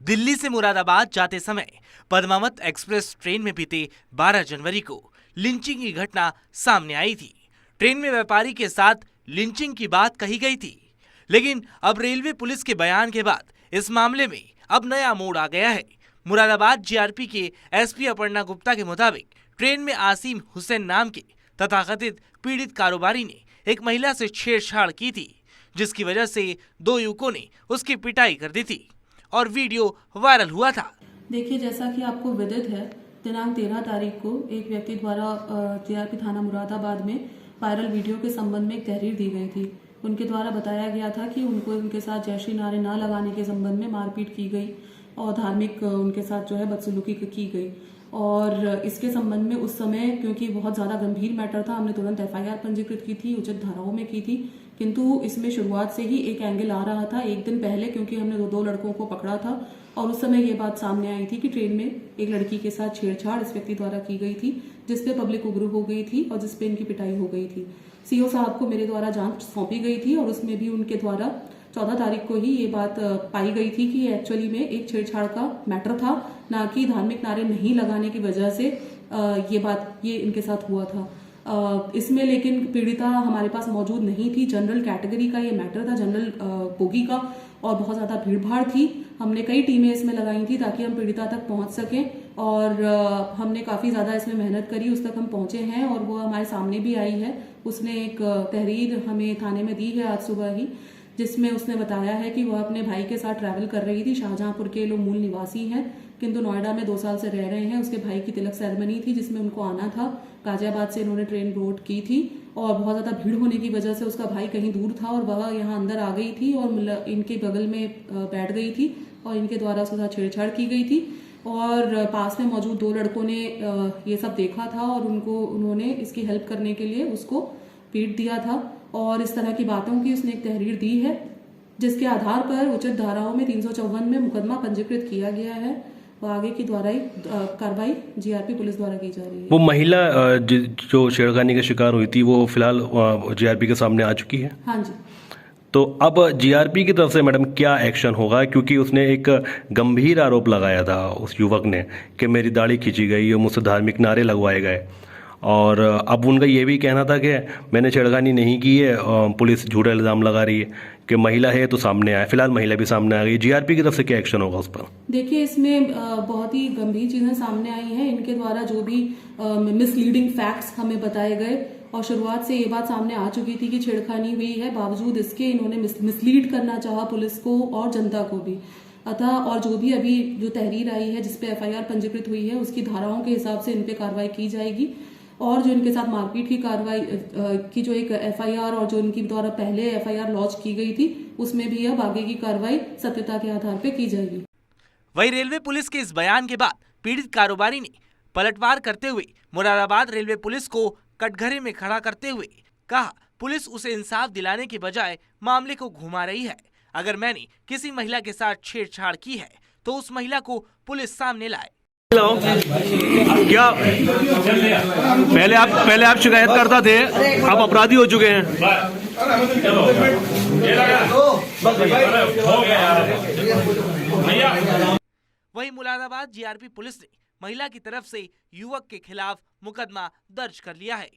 दिल्ली से मुरादाबाद जाते समय पद्मावत एक्सप्रेस ट्रेन में बीते 12 जनवरी को लिंचिंग की घटना सामने आई थी। ट्रेन में व्यापारी के साथ लिंचिंग की बात कही गई थी, लेकिन अब रेलवे पुलिस के बयान के बाद इस मामले में अब नया मोड़ आ गया है। मुरादाबाद जीआरपी के एसपी अपर्णा गुप्ता के मुताबिक ट्रेन में आसिम हुसैन नाम के तथाकथित पीड़ित कारोबारी ने एक महिला से छेड़छाड़ की थी, जिसकी वजह से दो युवकों ने उसकी पिटाई कर दी थी और वीडियो वायरल हुआ था। देखिए, जैसा कि आपको विदित है, दिनांक 13 तारीख को एक व्यक्ति द्वारा जीआरपी थाना मुरादाबाद में वायरल वीडियो के संबंध में एक तहरीर दी गई थी। उनके द्वारा बताया गया था कि उनको उनके साथ जय श्री नारे ना लगाने के संबंध में मारपीट की गई और धार्मिक उनके साथ जो है बदसलूकी की गई। और इसके संबंध में उस समय क्योंकि बहुत ज़्यादा गंभीर मैटर था, हमने तुरंत एफआईआर पंजीकृत की थी, उचित धाराओं में की थी। किंतु इसमें शुरुआत से ही एक एंगल आ रहा था एक दिन पहले, क्योंकि हमने दो लड़कों को पकड़ा था और उस समय ये बात सामने आई थी कि ट्रेन में एक लड़की के साथ छेड़छाड़ इस व्यक्ति द्वारा की गई थी, जिसपे पब्लिक उग्र हो गई थी और जिसपे इनकी पिटाई हो गई थी। सीओ साहब को मेरे द्वारा जांच सौंपी गई थी और उसमें भी उनके द्वारा 14 तारीख को ही ये बात पाई गई थी कि एक्चुअली में एक छेड़छाड़ का मैटर था, ना कि धार्मिक नारे नहीं लगाने की वजह से ये इनके साथ हुआ था। इसमें लेकिन पीड़िता हमारे पास मौजूद नहीं थी। जनरल कैटेगरी का ये मैटर था, जनरल बोगी का, और बहुत ज़्यादा भीड़भाड़ थी। हमने कई टीमें इसमें लगाई थी ताकि हम पीड़िता तक पहुंच सकें और हमने काफ़ी ज़्यादा इसमें मेहनत करी, उस तक हम पहुंचे हैं और वो हमारे सामने भी आई है। उसने एक तहरीर हमें थाने में दी है आज सुबह ही, जिसमें उसने बताया है कि वह अपने भाई के साथ ट्रैवल कर रही थी। शाहजहांपुर के लोग मूल निवासी हैं, किंतु नोएडा में 2 साल से रह रहे हैं। उसके भाई की तिलक सेरेमनी थी जिसमें उनको आना था। गाजियाबाद से इन्होंने ट्रेन बोर्ड की थी और बहुत ज़्यादा भीड़ होने की वजह से उसका भाई कहीं दूर था और वह यहाँ अंदर आ गई थी और इनके बगल में बैठ गई थी और इनके द्वारा उसके साथ छेड़छाड़ की गई थी। और पास में मौजूद 2 लड़कों ने ये सब देखा था और उन्होंने इसकी हेल्प करने के लिए उसको पीट दिया था और इस तरह की बातों की उसने एक तहरीर दी है, जिसके आधार पर उचित धाराओं में 354 में मुकदमा पंजीकृत किया गया है। वो आगे की कार्रवाई जीआरपी पुलिस द्वारा की जा रही है। वो महिला जो छेड़खानी का शिकार हुई थी वो फिलहाल जीआरपी के सामने आ चुकी है। हाँ जी। तो अब जीआरपी की तरफ से मैडम क्या एक्शन होगा, क्योंकि उसने एक गंभीर आरोप लगाया था उस युवक ने कि मेरी दाढ़ी खींची गई और मुझसे धार्मिक नारे लगवाए गए, और अब उनका ये भी कहना था कि मैंने छेड़खानी नहीं की है। पुलिस झूठा इल्ज़ाम लगा रही है कि महिला है तो सामने आए। फिलहाल महिला भी सामने आ गई। जीआरपी की तरफ से क्या एक्शन होगा उस पर? देखिए, इसमें बहुत ही गंभीर चीजें सामने आई हैं। इनके द्वारा जो भी मिसलीडिंग फैक्ट्स हमें बताए गए और शुरुआत से ये बात सामने आ चुकी थी कि छेड़खानी हुई है, बावजूद इसके इन्होंने मिसलीड करना चाहा पुलिस को और जनता को भी। अतः और जो भी अभी जो तहरीर आई है जिसपे एफआईआर पंजीकृत हुई है, उसकी धाराओं के हिसाब से इन पे कार्रवाई की जाएगी और जो इनके साथ मारपीट की कार्रवाई की जो एक एफआईआर और जो इनकी द्वारा पहले एफआईआर लॉन्च की गई थी, उसमें भी अब आगे की कार्रवाई सत्यता के आधार पर की जाएगी। वहीं रेलवे पुलिस के इस बयान के बाद पीड़ित कारोबारी ने पलटवार करते हुए मुरादाबाद रेलवे पुलिस को कटघरे में खड़ा करते हुए कहा, पुलिस उसे इंसाफ दिलाने के बजाय मामले को घुमा रही है। अगर मैंने किसी महिला के साथ छेड़छाड़ की है तो उस महिला को पुलिस सामने लाए। क्या पहले आप शिकायत करता थे, आप अपराधी हो चुके हैं। वहीं मुरादाबाद जीआरपी पुलिस ने महिला की तरफ से युवक के खिलाफ मुकदमा दर्ज कर लिया है।